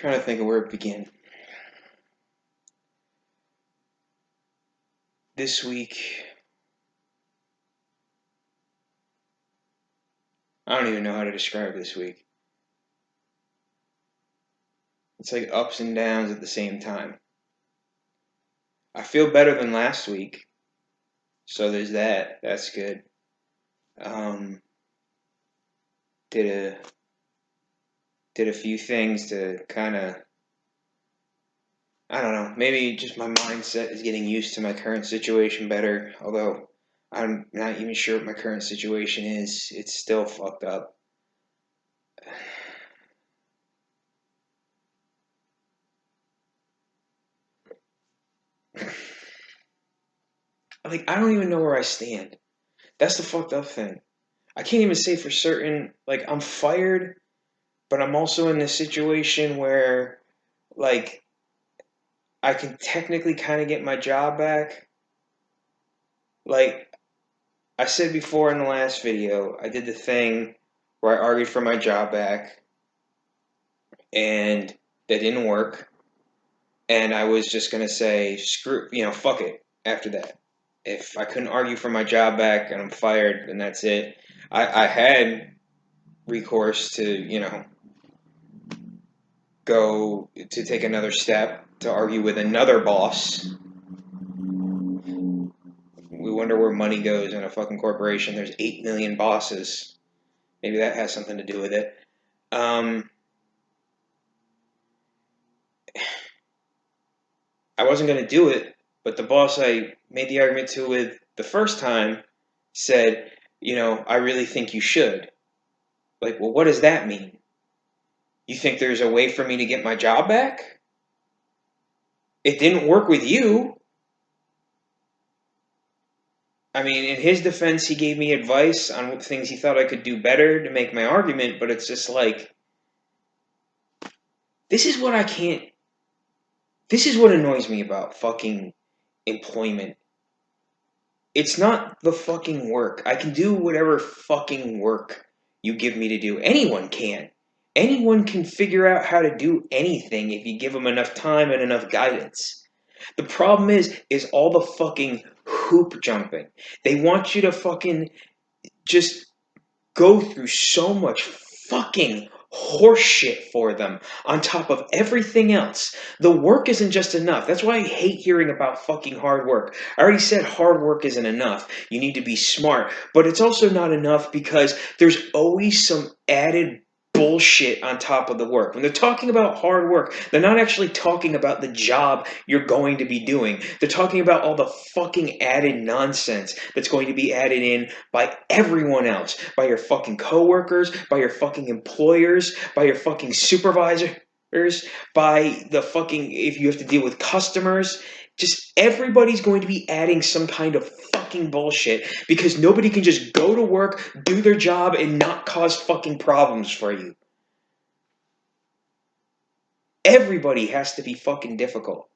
trying to think of where it began. This week, I don't even know how to describe this week. It's like ups and downs at the same time. I feel better than last week, so there's that. That's good. Did a few things to kind of, I don't know, maybe just my mindset is getting used to my current situation better, although I'm not even sure what my current situation is. It's still fucked up. Like, I don't even know where I stand. That's the fucked up thing. I can't even say for certain, like, I'm fired, but I'm also in this situation where, like, I can technically kind of get my job back. Like, I said before in the last video, I did the thing where I argued for my job back, and that didn't work. And I was just going to say, screw, fuck it after that. If I couldn't argue for my job back and I'm fired, then that's it. I had recourse to, go to take another step to argue with another boss. We wonder where money goes in a fucking corporation. There's 8 million bosses. Maybe that has something to do with it. I wasn't going to do it, but the boss I made the argument to with the first time said, I really think you should. Like, well, what does that mean? You think there's a way for me to get my job back? It didn't work with you. I mean, in his defense, he gave me advice on things he thought I could do better to make my argument, but it's just like, this is what annoys me about fucking employment. It's not the fucking work. I can do whatever fucking work you give me to do. Anyone can. Anyone can figure out how to do anything if you give them enough time and enough guidance. The problem is all the fucking hoop jumping. They want you to fucking just go through so much fucking horseshit for them on top of everything else. The work isn't just enough. That's why I hate hearing about fucking hard work. I already said hard work isn't enough. You need to be smart. But it's also not enough because there's always some added bullshit on top of the work. When they're talking about hard work, they're not actually talking about the job you're going to be doing. They're talking about all the fucking added nonsense that's going to be added in by everyone else, by your fucking coworkers, by your fucking employers, by your fucking supervisors, by the fucking, if you have to deal with customers. Just everybody's going to be adding some kind of fucking bullshit because nobody can just go to work, do their job, and not cause fucking problems for you. Everybody has to be fucking difficult.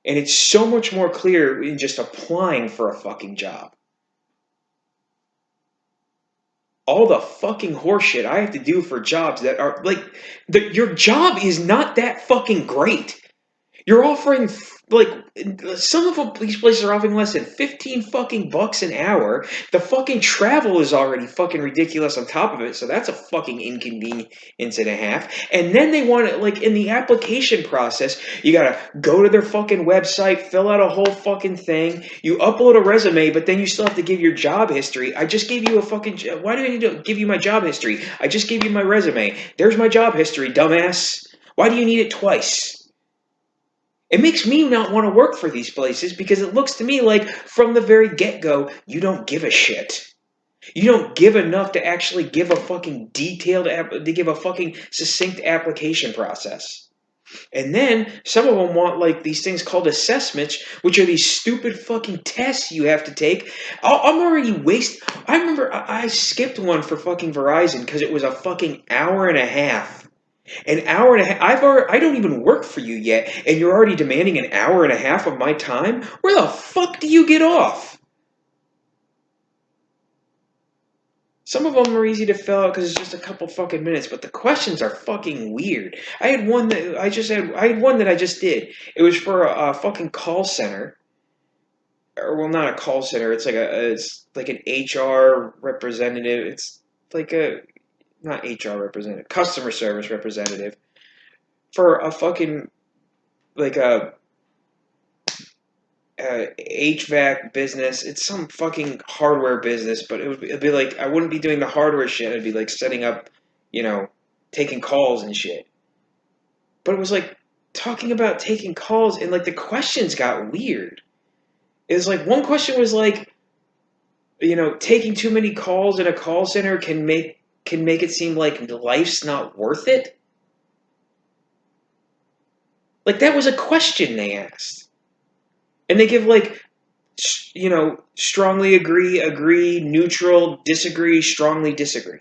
And it's so much more clear in just applying for a fucking job. All the fucking horseshit I have to do for jobs that are like, your job is not that fucking great. You're offering, like, some of these places are offering less than 15 fucking bucks an hour. The fucking travel is already fucking ridiculous on top of it, so that's a fucking inconvenience and a half. And then they want it, like, in the application process, you gotta go to their fucking website, fill out a whole fucking thing, you upload a resume, but then you still have to give your job history. I just gave you a fucking, why do I need to give you my job history? I just gave you my resume. There's my job history, dumbass. Why do you need it twice? It makes me not want to work for these places because it looks to me like from the very get-go, you don't give a shit. You don't give enough to actually give a fucking to give a fucking succinct application process. And then some of them want like these things called assessments, which are these stupid fucking tests you have to take. I'm already I remember I skipped one for fucking Verizon because it was a fucking hour and a half. An hour and a half. I don't even work for you yet, and you're already demanding an hour and a half of my time? Where the fuck do you get off? Some of them are easy to fill out because it's just a couple fucking minutes, but the questions are fucking weird. I had one that I just did. It was for a fucking call center, or well, not a call center. It's like an HR representative. It's like a not HR representative, customer service representative for a fucking like a HVAC business. It's some fucking hardware business, but it'd be like I wouldn't be doing the hardware shit. I'd be like setting up, you know, taking calls and shit. But it was like talking about taking calls, and like the questions got weird. It was like one question was like, taking too many calls in a call center can make it seem like life's not worth it. Like that was a question they asked, and they give like strongly agree, neutral, disagree, strongly disagree.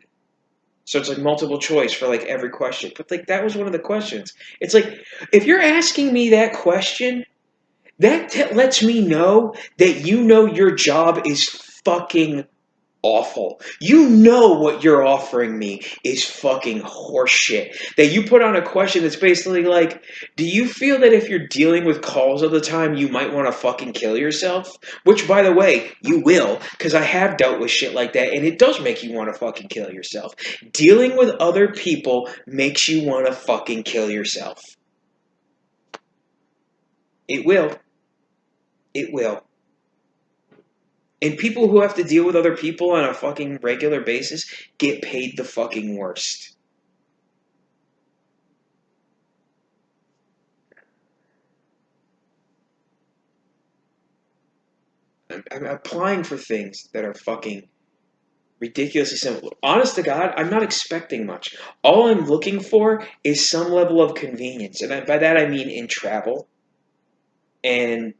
So it's like multiple choice for like every question. But like that was one of the questions. It's like if you're asking me that question, that lets me know that you know your job is fucking awful. You know what you're offering me is fucking horseshit. That you put on a question that's basically like, do you feel that if you're dealing with calls all the time, you might want to fucking kill yourself? Which, by the way, you will, because I have dealt with shit like that, and it does make you want to fucking kill yourself. Dealing with other people makes you want to fucking kill yourself. It will. It will. And people who have to deal with other people on a fucking regular basis get paid the fucking worst. I'm applying for things that are fucking ridiculously simple. Honest to God, I'm not expecting much. All I'm looking for is some level of convenience. And by that I mean in travel and,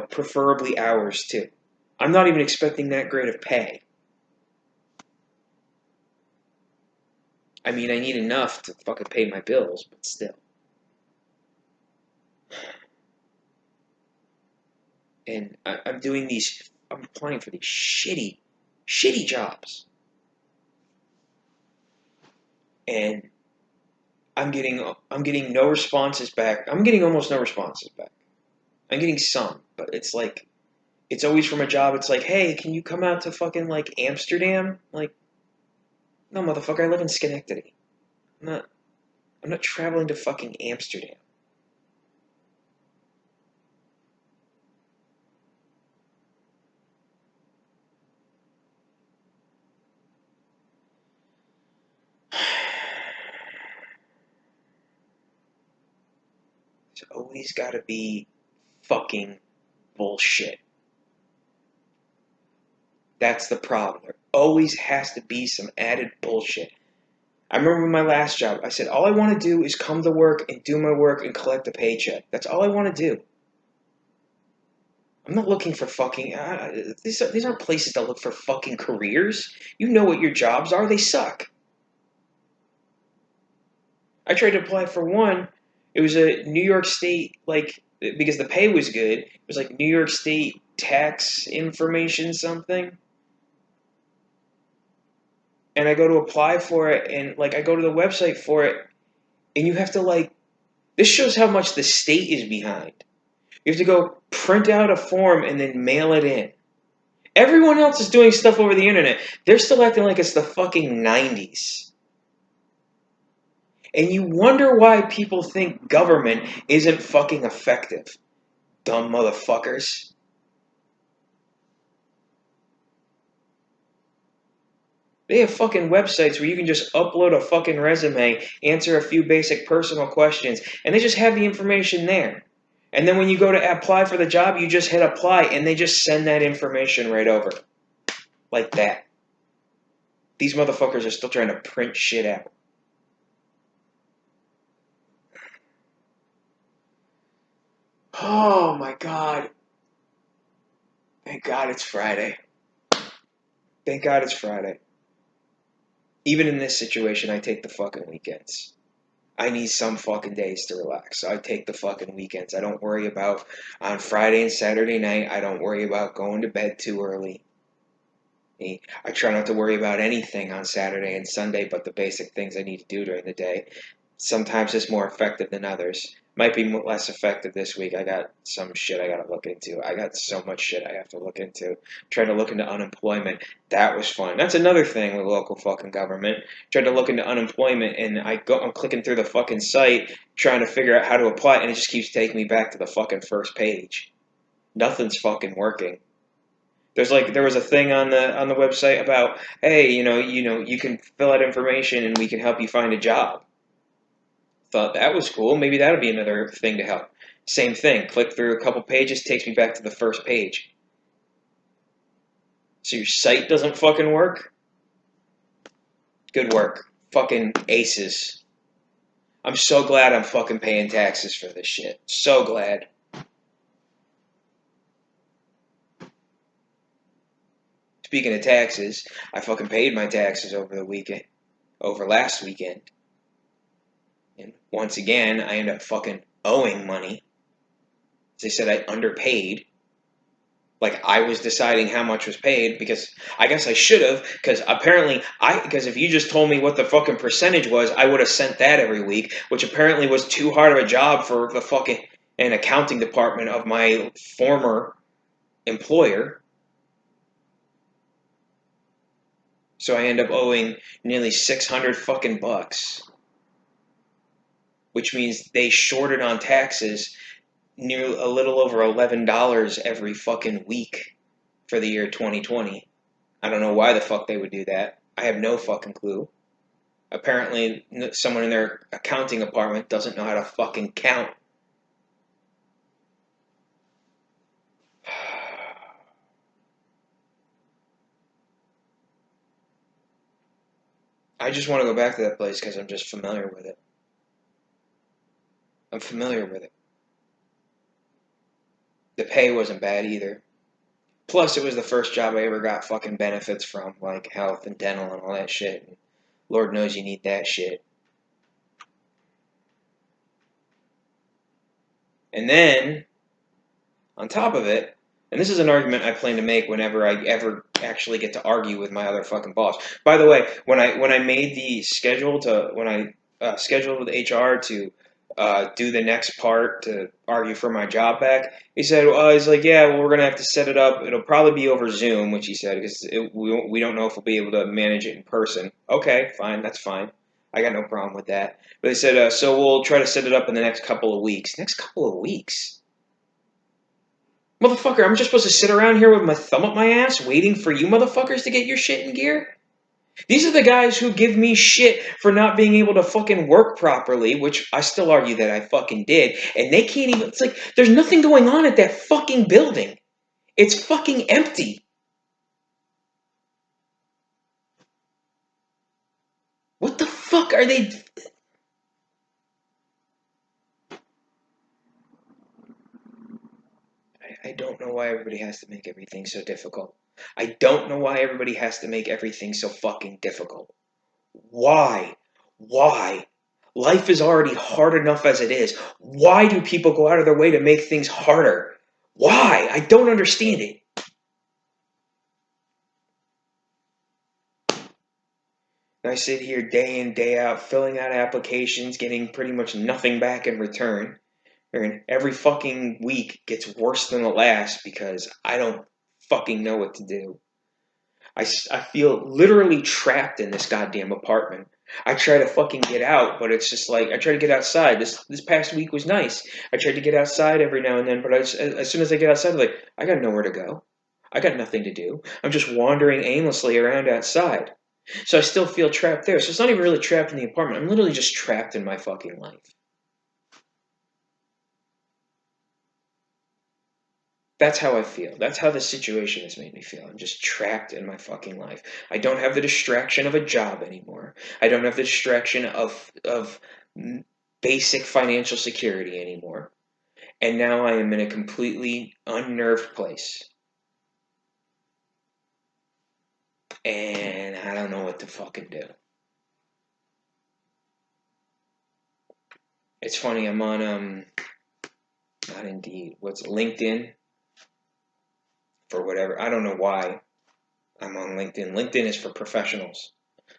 preferably hours too. I'm not even expecting that great of pay. I mean, I need enough to fucking pay my bills, but still. And I'm applying for these shitty jobs. And I'm getting no responses back. I'm getting almost no responses back. I'm getting some, but it's like, it's always from a job. It's like, hey, can you come out to fucking like Amsterdam? Like, no, motherfucker, I live in Schenectady. I'm not, I'm not traveling to fucking Amsterdam. It's always gotta be fucking bullshit. That's the problem. There always has to be some added bullshit. I remember my last job, I said, all I want to do is come to work and do my work and collect a paycheck. That's all I want to do. I'm not looking for fucking. These aren't places that look for fucking careers. You know what your jobs are, they suck. I tried to apply for one. It was a New York State, like, because the pay was good. It was like New York State tax information something. And I go to apply for it, and like I go to the website for it, and you have to like. This shows how much the state is behind. You have to go print out a form and then mail it in. Everyone else is doing stuff over the internet. They're still acting like it's the fucking 90s. And you wonder why people think government isn't fucking effective. Dumb motherfuckers. They have fucking websites where you can just upload a fucking resume, answer a few basic personal questions, and they just have the information there. And then when you go to apply for the job, you just hit apply, and they just send that information right over. Like that. These motherfuckers are still trying to print shit out. Oh my god. Thank God it's Friday. Thank God it's Friday. Even in this situation, I take the fucking weekends. I need some fucking days to relax. So I take the fucking weekends. I don't worry about on Friday and Saturday night. I don't worry about going to bed too early. I try not to worry about anything on Saturday and Sunday but the basic things I need to do during the day. Sometimes it's more effective than others. Might be less effective this week. I got some shit I gotta look into. I got so much shit I have to look into. Trying to look into unemployment. That was fun. That's another thing with local fucking government. Tried to look into unemployment and I'm clicking through the fucking site trying to figure out how to apply and it just keeps taking me back to the fucking first page. Nothing's fucking working. There was a thing on the website about, hey, you can fill out information and we can help you find a job. Thought that was cool. Maybe that'll be another thing to help. Same thing. Click through a couple pages, takes me back to the first page. So your site doesn't fucking work? Good work. Fucking aces. I'm so glad I'm fucking paying taxes for this shit. So glad. Speaking of taxes, I fucking paid my taxes over last weekend. And once again, I end up fucking owing money. They said I underpaid. Like I was deciding how much was paid because I guess I should have because apparently because if you just told me what the fucking percentage was, I would have sent that every week, which apparently was too hard of a job for the fucking an accounting department of my former employer. So I end up owing nearly 600 fucking bucks, which means they shorted on taxes near a little over $11 every fucking week for the year 2020. I don't know why the fuck they would do that. I have no fucking clue. Apparently, someone in their accounting department doesn't know how to fucking count. I just want to go back to that place because I'm just familiar with it. I'm familiar with it. The pay wasn't bad either. Plus, it was the first job I ever got fucking benefits from, like health and dental and all that shit. And Lord knows you need that shit. And then, on top of it, and this is an argument I plan to make whenever I ever actually get to argue with my other fucking boss. By the way, when I made the schedule scheduled with HR to do the next part to argue for my job back, he said, he's like, yeah, well, we're gonna have to set it up. It'll probably be over Zoom, which he said because we don't know if we'll be able to manage it in person. Okay, fine, that's fine. I got no problem with that. But they said, so we'll try to set it up in the next couple of weeks. Next couple of weeks? Motherfucker, I'm just supposed to sit around here with my thumb up my ass waiting for you motherfuckers to get your shit in gear? These are the guys who give me shit for not being able to fucking work properly, which I still argue that I fucking did, and they can't even, it's like, there's nothing going on at that fucking building. It's fucking empty. What the fuck are they... I don't know why everybody has to make everything so difficult. I don't know why everybody has to make everything so fucking difficult. Why? Why? Life is already hard enough as it is. Why do people go out of their way to make things harder? Why? I don't understand it. And I sit here day in, day out, filling out applications, getting pretty much nothing back in return. And every fucking week gets worse than the last because I don't fucking know what to do. I feel literally trapped in this goddamn apartment. I try to fucking get out, but it's just like I try to get outside. This past week was nice. I tried to get outside every now and then, but as soon as I get outside, I'm like, I got nowhere to go. I got nothing to do. I'm just wandering aimlessly around outside. So I still feel trapped there. So it's not even really trapped in the apartment. I'm literally just trapped in my fucking life. That's how I feel. That's how the situation has made me feel. I'm just trapped in my fucking life. I don't have the distraction of a job anymore. I don't have the distraction of basic financial security anymore. And now I am in a completely unnerved place. And I don't know what to fucking do. It's funny, I'm on not Indeed, what's LinkedIn for whatever. I don't know why. I'm on LinkedIn. LinkedIn is for professionals.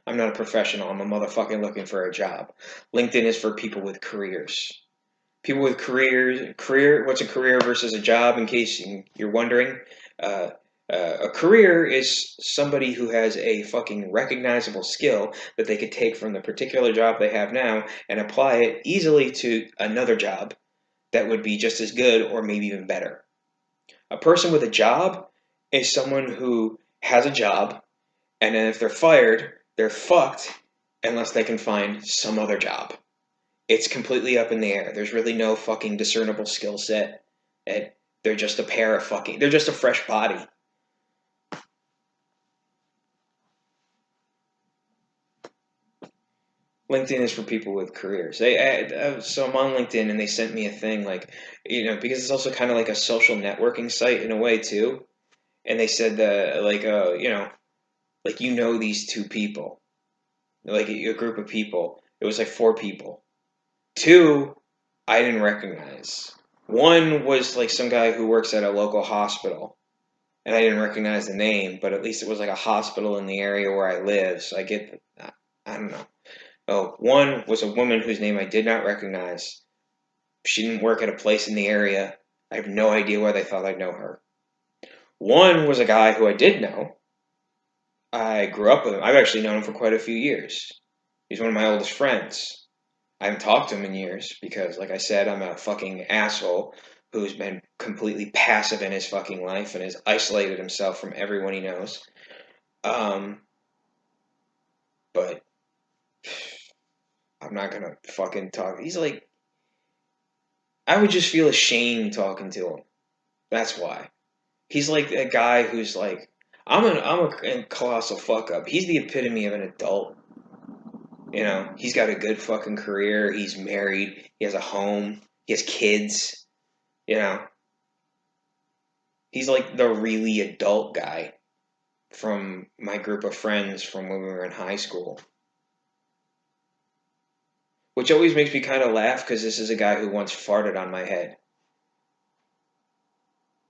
I'm not a professional. I'm a motherfucking looking for a job. LinkedIn is for people with careers. People with what's a career versus a job, in case you're wondering? Uh, a career is somebody who has a fucking recognizable skill that they could take from the particular job they have now and apply it easily to another job that would be just as good or maybe even better. A person with a job is someone who has a job, and then if they're fired, they're fucked unless they can find some other job. It's completely up in the air. There's really no fucking discernible skill set. And they're just they're just a fresh body. LinkedIn is for people with careers. So I'm on LinkedIn and they sent me a thing like, because it's also kind of like a social networking site in a way too. And they said that like these two people, like a group of people. It was like four people. Two, I didn't recognize. One was like some guy who works at a local hospital, and I didn't recognize the name, but at least it was like a hospital in the area where I live, so I don't know. Oh, one was a woman whose name I did not recognize. She didn't work at a place in the area. I have no idea why they thought I'd know her. One was a guy who I did know. I grew up with him. I've actually known him for quite a few years. He's one of my oldest friends. I haven't talked to him in years because, like I said, I'm a fucking asshole who's been completely passive in his fucking life and has isolated himself from everyone he knows. But I'm not gonna fucking talk. He's like, I would just feel ashamed talking to him. That's why. He's like a guy who's like, I'm a colossal fuck up. He's the epitome of an adult. He's got a good fucking career. He's married. He has a home. He has kids. You know, he's like the really adult guy from my group of friends from when we were in high school. Which always makes me kind of laugh because this is a guy who once farted on my head.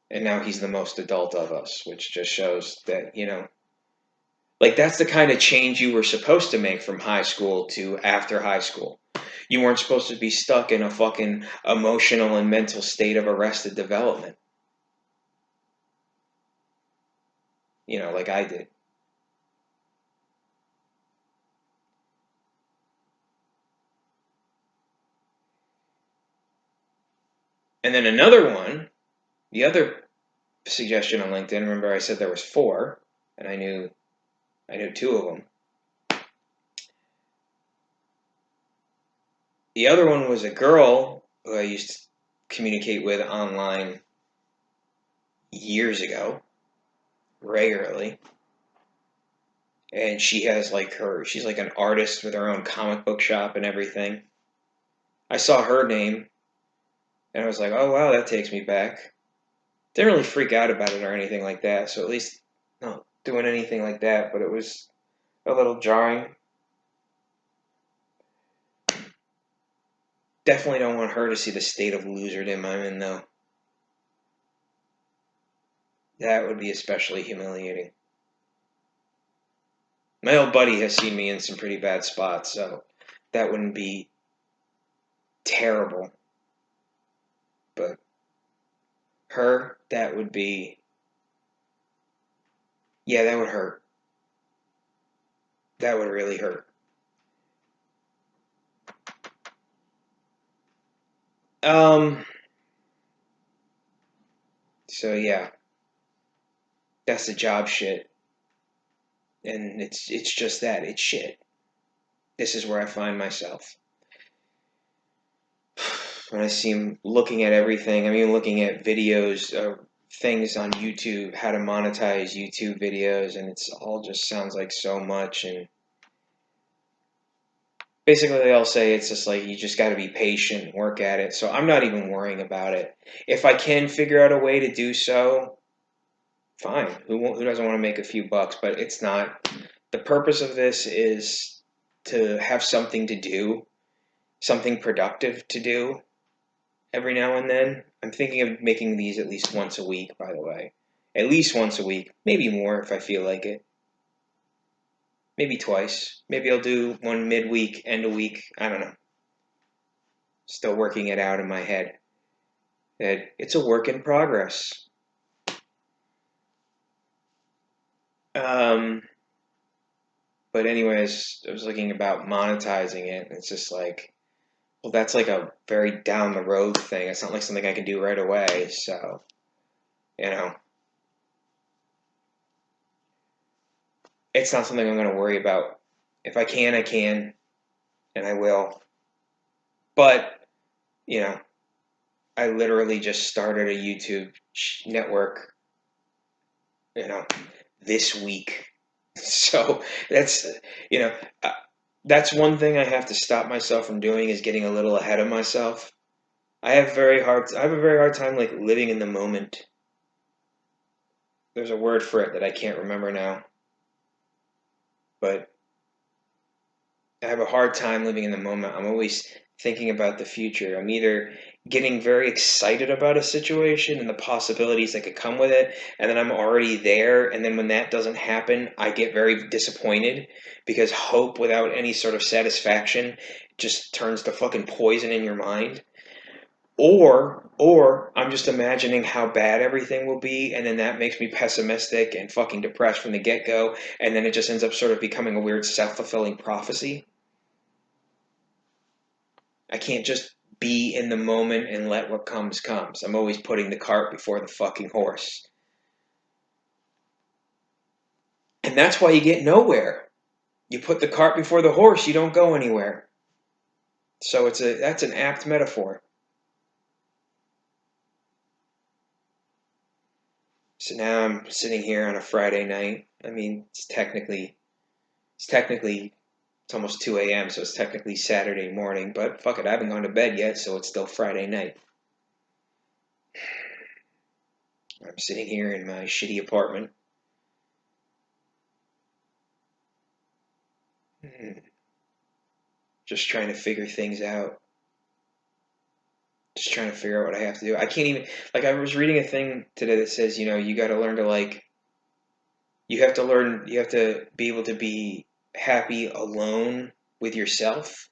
And now he's the most adult of us, which just shows that, like that's the kind of change you were supposed to make from high school to after high school. You weren't supposed to be stuck in a fucking emotional and mental state of arrested development. Like I did. And then another one, the other suggestion on LinkedIn, remember I said there was four, and I knew two of them. The other one was a girl who I used to communicate with online years ago, regularly. And she's like an artist with her own comic book shop and everything. I saw her name, and I was like, oh wow, that takes me back. Didn't really freak out about it or anything like that, so at least not doing anything like that, but it was a little jarring. Definitely don't want her to see the state of loserdom I'm in, though. That would be especially humiliating. My old buddy has seen me in some pretty bad spots, so that wouldn't be terrible. But her, that would be... Yeah, that would hurt. That would really hurt. So yeah, that's the job shit. And it's just that. It's shit. This is where I find myself. When I see him looking at everything, I'm even looking at videos, things on YouTube, how to monetize YouTube videos, and it's all just sounds like so much. And basically, they all say it's just like you just got to be patient, work at it. So I'm not even worrying about it. If I can figure out a way to do so, fine. Who doesn't want to make a few bucks? But it's not. The purpose of this is to have something to do, something productive to do every now and then. I'm thinking of making these at least once a week, by the way. At least once a week, maybe more if I feel like it. Maybe twice. Maybe I'll do one midweek, end of week. I don't know. Still working it out in my head. That it's a work in progress. Um, but anyways, I was looking about monetizing it. And it's just like, well, that's like a very down the road thing. It's not like something I can do right away. So, you know, it's not something I'm going to worry about. If I can, I can, and I will. But, you know, I literally just started a YouTube network, you know, this week. So that's, you know, uh, that's one thing I have to stop myself from doing is getting a little ahead of myself. I have a very hard time like living in the moment. There's a word for it that I can't remember now, but I have a hard time living in the moment. I'm always thinking about the future. I'm either getting very excited about a situation and the possibilities that could come with it, and then I'm already there, and then when that doesn't happen, I get very disappointed because hope without any sort of satisfaction just turns to fucking poison in your mind. Or I'm just imagining how bad everything will be, and then that makes me pessimistic and fucking depressed from the get-go, and then it just ends up sort of becoming a weird self-fulfilling prophecy. I can't just be in the moment and let what comes comes. I'm always putting the cart before the fucking horse. And that's why you get nowhere. You put the cart before the horse, you don't go anywhere. So that's an apt metaphor. So now I'm sitting here on a Friday night. I mean, it's almost 2 a.m., so it's technically Saturday morning, but fuck it, I haven't gone to bed yet, so it's still Friday night. I'm sitting here in my shitty apartment. Just trying to figure things out. Just trying to figure out what I have to do. I can't even, like, I was reading a thing today that says, you got to learn to, like, you have to be able to be happy alone with yourself.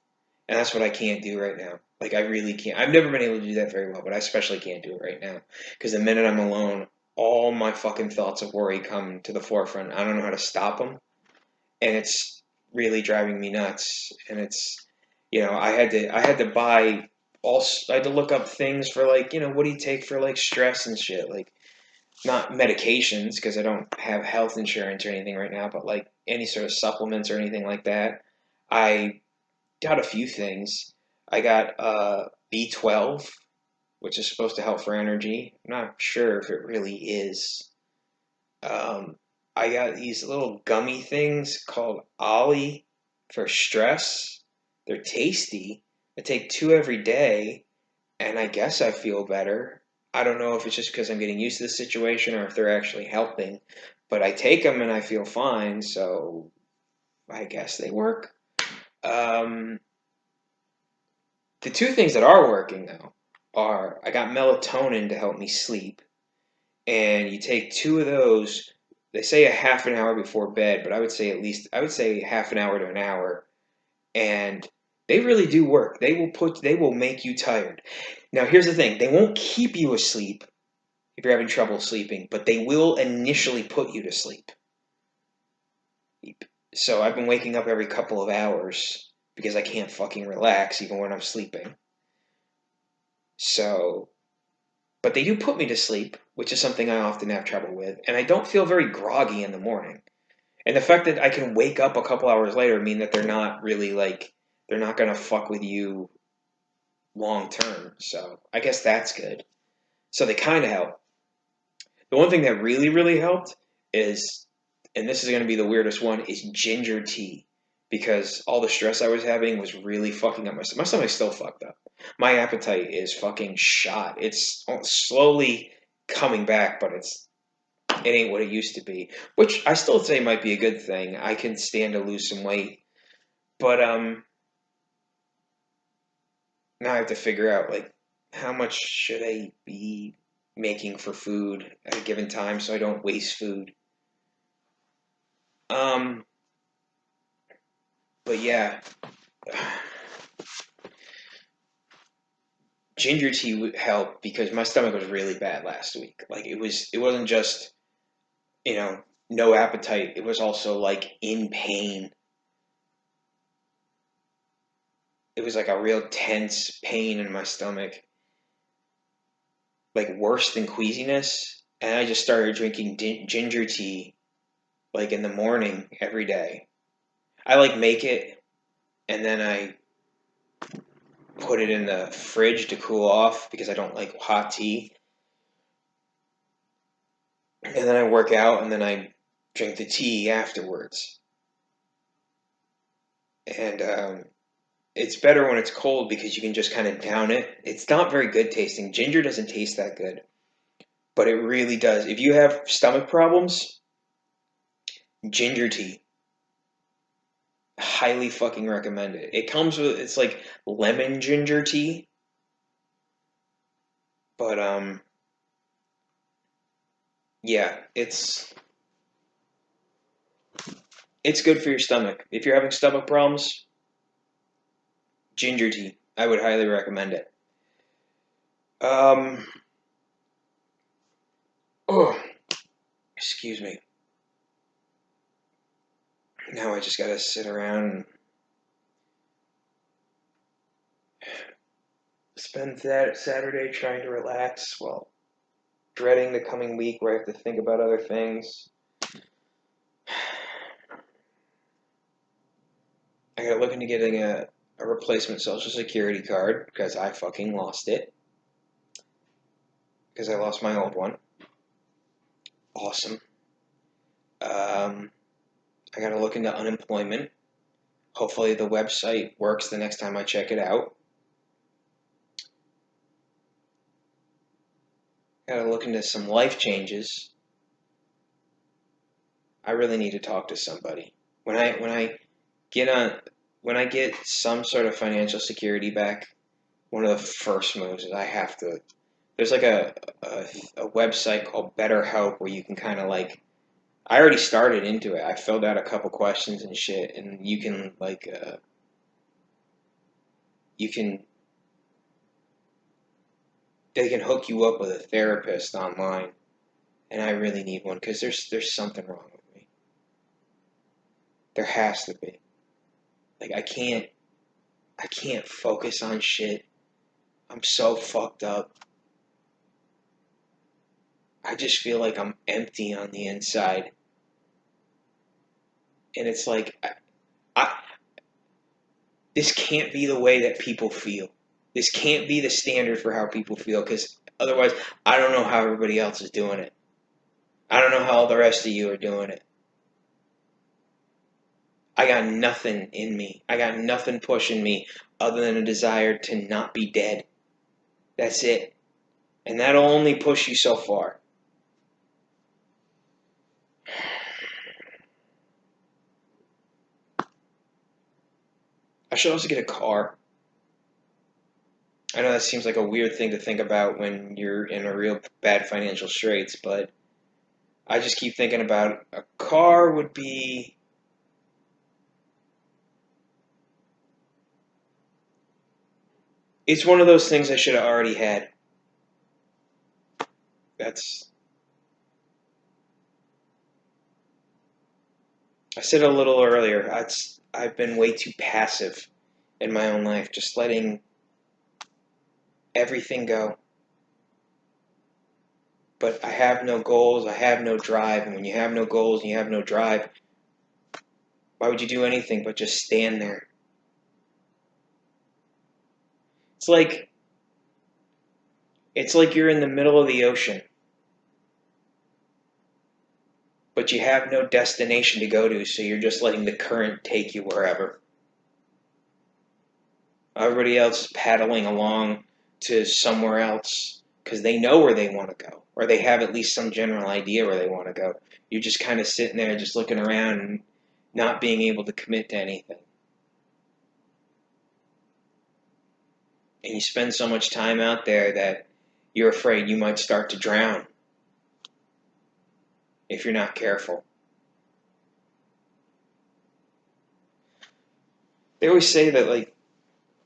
And that's what I can't do right now. Like, I really can't. I've never been able to do that very well, but I especially can't do it right now. Because the minute I'm alone, all my fucking thoughts of worry come to the forefront. I don't know how to stop them. And it's really driving me nuts. And it's, I had to buy I had to look up things for like, what do you take for like stress and shit? Like, not medications because I don't have health insurance or anything right now, but like any sort of supplements or anything like that. I got a few things. I got B12, which is supposed to help for energy. I'm not sure if it really is. Um, I got these little gummy things called Olly for stress. They're tasty. I take two every day, and I guess I feel better. I don't know if it's just because I'm getting used to the situation or if they're actually helping, but I take them and I feel fine, so I guess they work. Um, the two things that are working though are I got melatonin to help me sleep, and you take two of those. They say a half an hour before bed, but I would say half an hour to an hour, and they really do work. They will make you tired. Now here's the thing, they won't keep you asleep if you're having trouble sleeping, but they will initially put you to sleep. So I've been waking up every couple of hours because I can't fucking relax even when I'm sleeping. So, but they do put me to sleep, which is something I often have trouble with, and I don't feel very groggy in the morning. And the fact that I can wake up a couple hours later mean that they're not really like they're not gonna fuck with you long term. So I guess that's good. So they kind of help. The one thing that really, really helped is, and this is going to be the weirdest one, is ginger tea. Because all the stress I was having was really fucking up my stomach's still fucked up. My appetite is fucking shot. It's slowly coming back, but it ain't what it used to be. Which I still say might be a good thing. I can stand to lose some weight. But now I have to figure out like how much should I be making for food at a given time so I don't waste food. Um, But yeah, ginger tea would help because my stomach was really bad last week. Like it wasn't just, you know, no appetite. It was also like in pain. It was like a real tense pain in my stomach, like worse than queasiness. And I just started drinking ginger tea like in the morning every day. I like make it and then I put it in the fridge to cool off because I don't like hot tea. And then I work out and then I drink the tea afterwards. And it's better when it's cold because you can just kind of down it. It's not very good tasting. Ginger doesn't taste that good, but it really does. If you have stomach problems, ginger tea. Highly fucking recommend it. It comes with, it's like lemon ginger tea, but yeah, it's good for your stomach. If you're having stomach problems, ginger tea. I would highly recommend it. Um, oh, excuse me. Now I just gotta sit around and spend that Saturday trying to relax while dreading the coming week where I have to think about other things. I gotta look into getting a replacement social security card because I fucking lost it. Because I lost my old one. Awesome. I gotta look into unemployment. Hopefully the website works the next time I check it out. Gotta look into some life changes. I really need to talk to somebody. When I get on when I get some sort of financial security back, one of the first moves is I have to. There's like a website called BetterHelp where you can kind of like. I already started into it. I filled out a couple questions and shit, and you can like you can they can hook you up with a therapist online, and I really need one because there's something wrong with me. There has to be. Like I can't focus on shit. I'm so fucked up. I just feel like I'm empty on the inside. And it's like I this can't be the way that people feel. This can't be the standard for how people feel because otherwise I don't know how everybody else is doing it. I don't know how all the rest of you are doing it. I got nothing in me. I got nothing pushing me other than a desire to not be dead. That's it. And that'll only push you so far. I should also get a car. I know that seems like a weird thing to think about when you're in a real bad financial straits, but I just keep thinking about a car would be. It's one of those things I should have already had. That's. I said a little earlier, I've been way too passive in my own life, just letting everything go. But I have no goals, I have no drive, and when you have no goals and you have no drive, why would you do anything but just stand there? It's like it's like you're in the middle of the ocean, but you have no destination to go to, so you're just letting the current take you wherever. Everybody else is paddling along to somewhere else because they know where they want to go, or they have at least some general idea where they want to go. You're just kind of sitting there, just looking around and not being able to commit to anything. And you spend so much time out there that you're afraid you might start to drown if you're not careful. They always say that, like,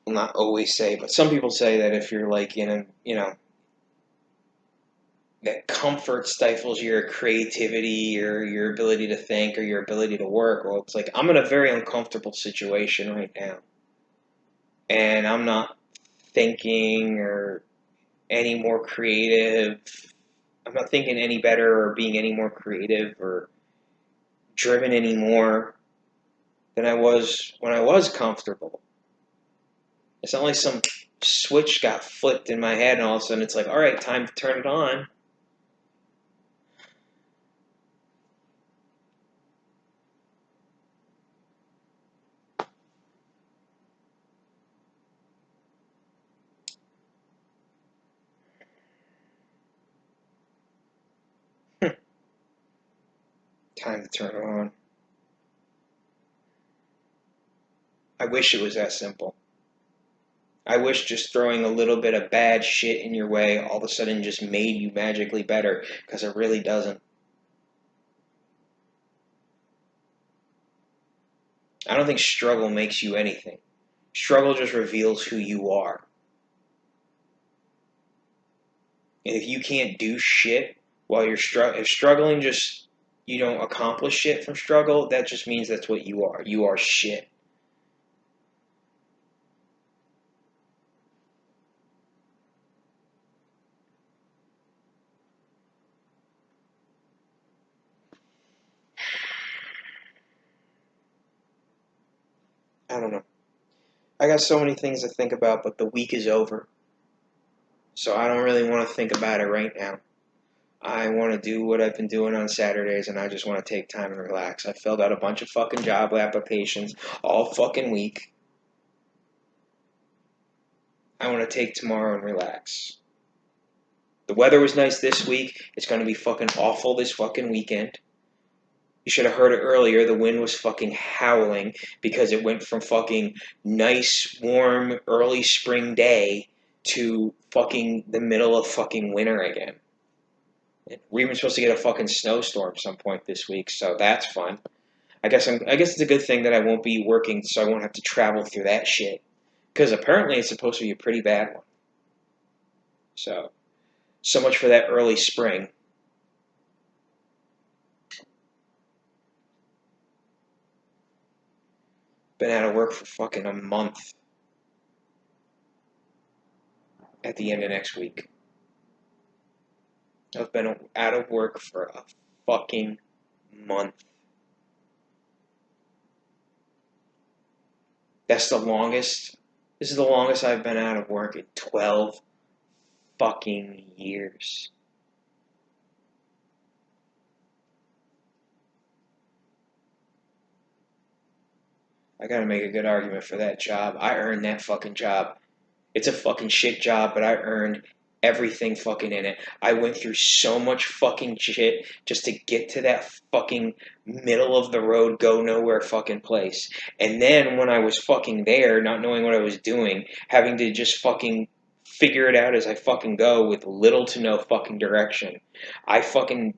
well, not always say, but some people say that if you're like in a, that comfort stifles your creativity or your ability to think or your ability to work. Well, it's like I'm in a very uncomfortable situation right now, and I'm not thinking or any more creative. I'm not thinking any better or being any more creative or driven anymore than I was when I was comfortable. It's not like some switch got flipped in my head and all of a sudden it's like, all right, time to turn it on. Time to turn it on. I wish it was that simple. I wish just throwing a little bit of bad shit in your way all of a sudden just made you magically better, because it really doesn't. I don't think struggle makes you anything. Struggle just reveals who you are. And if you can't do shit while you're if struggling just you don't accomplish shit from struggle, that just means that's what you are. You are shit. I don't know. I got so many things to think about, but the week is over. So I don't really want to think about it right now. I want to do what I've been doing on Saturdays, and I just want to take time and relax. I filled out a bunch of fucking job applications all fucking week. I want to take tomorrow and relax. The weather was nice this week. It's going to be fucking awful this fucking weekend. You should have heard it earlier. The wind was fucking howling because it went from fucking nice, warm, early spring day to fucking the middle of fucking winter again. We're even supposed to get a fucking snowstorm some point this week, so that's fun. I guess it's a good thing that I won't be working, so I won't have to travel through that shit. Because apparently it's supposed to be a pretty bad one. So much for that early spring. Been out of work for fucking a month. At the end of next week. I've been out of work for a fucking month. That's the longest. This is the longest I've been out of work in 12 fucking years. I gotta make a good argument for that job. I earned that fucking job. It's a fucking shit job, but I earned everything fucking in it. I went through so much fucking shit just to get to that fucking middle of the road, go nowhere fucking place. And then when I was fucking there, not knowing what I was doing, having to just fucking figure it out as I fucking go with little to no fucking direction. I fucking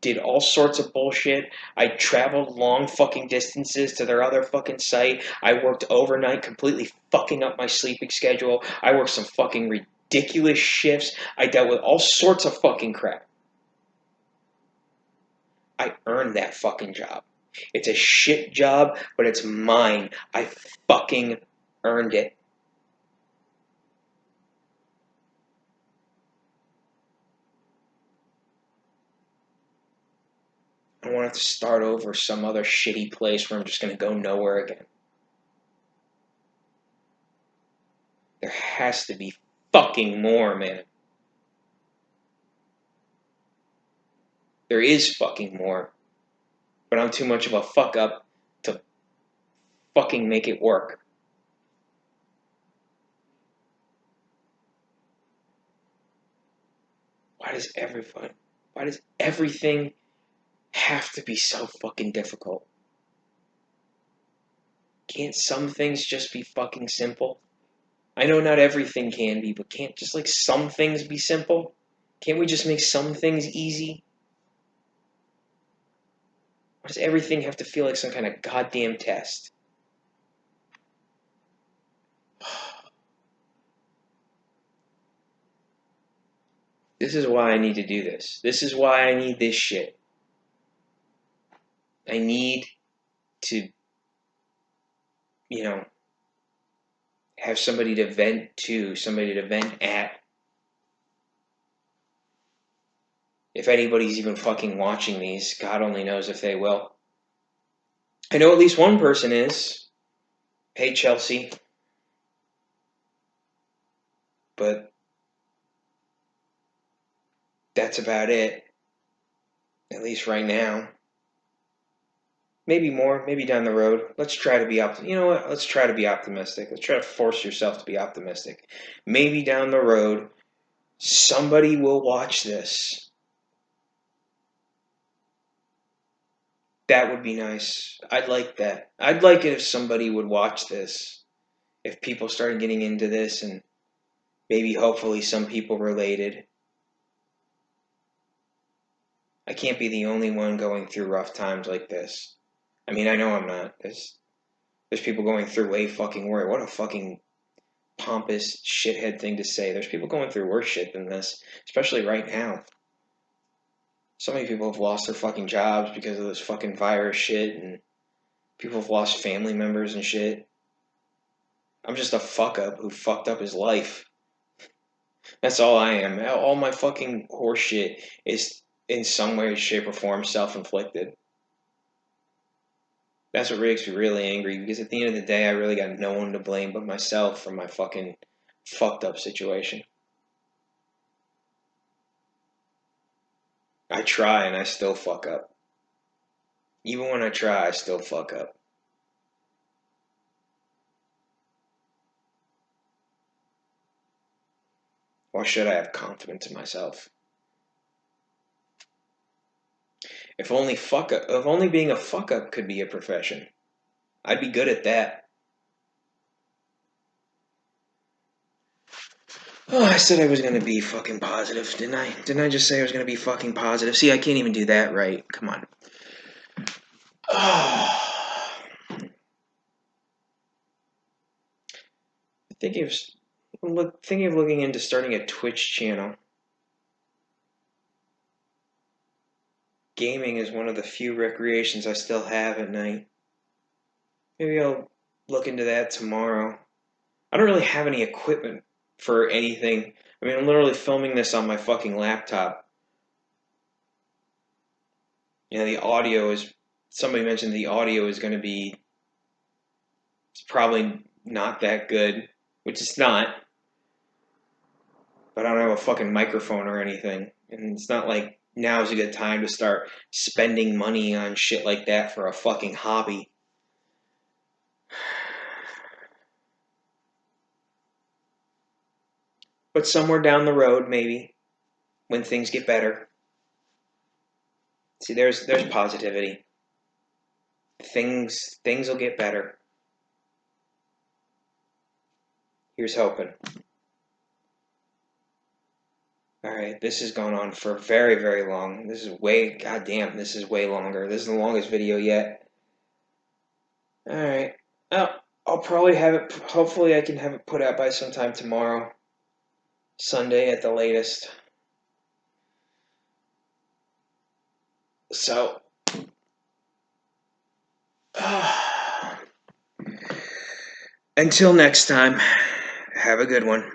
did all sorts of bullshit. I traveled long fucking distances to their other fucking site. I worked overnight, completely fucking up my sleeping schedule. I worked some fucking ridiculous shifts. I dealt with all sorts of fucking crap. I earned that fucking job. It's a shit job, but it's mine. I fucking earned it. I don't want to have to start over some other shitty place where I'm just going to go nowhere again. There has to be fucking more, man. There is fucking more. But I'm too much of a fuck up to fucking make it work. Why does everything have to be so fucking difficult? Can't some things just be fucking simple? I know not everything can be, but can't just like some things be simple? Can't we just make some things easy? Why does everything have to feel like some kind of goddamn test? This is why I need to do this. This is why I need this shit. I need to, have somebody to vent to, somebody to vent at. If anybody's even fucking watching these, God only knows if they will. I know at least one person is. Hey, Chelsea. But that's about it. At least right now. Maybe more, maybe down the road. Let's try to be optimistic. You know what? Let's try to be optimistic. Let's try to force yourself to be optimistic. Maybe down the road, somebody will watch this. That would be nice. I'd like that. I'd like it if somebody would watch this. If people started getting into this and maybe hopefully some people related. I can't be the only one going through rough times like this. I mean, I know I'm not. There's people going through way fucking worse. What a fucking pompous shithead thing to say. There's people going through worse shit than this, especially right now. So many people have lost their fucking jobs because of this fucking virus shit, and people have lost family members and shit. I'm just a fuck up who fucked up his life. That's all I am. All my fucking horse shit is in some way, shape, or form self-inflicted. That's what makes me really angry, because at the end of the day, I really got no one to blame but myself for my fucking fucked up situation. I try and I still fuck up. Even when I try, I still fuck up. Why should I have confidence in myself? If only being a fuck up could be a profession, I'd be good at that. Oh, I said I was gonna be fucking positive, didn't I? Didn't I just say I was gonna be fucking positive? See, I can't even do that right. Come on. Thinking of looking into starting a Twitch channel. Gaming is one of the few recreations I still have at night. Maybe I'll look into that tomorrow. I don't really have any equipment for anything. I mean, I'm literally filming this on my fucking laptop. The audio is... Somebody mentioned the audio is going to be... It's probably not that good, which it's not. But I don't have a fucking microphone or anything. And it's not like now's a good time to start spending money on shit like that for a fucking hobby. But somewhere down the road, maybe, when things get better. See, there's positivity. Things will get better. Here's hoping. Alright, this has gone on for very, very long. This is way longer. This is the longest video yet. Alright. I'll probably have it, hopefully I can have it put out by sometime tomorrow. Sunday at the latest. So, until next time, have a good one.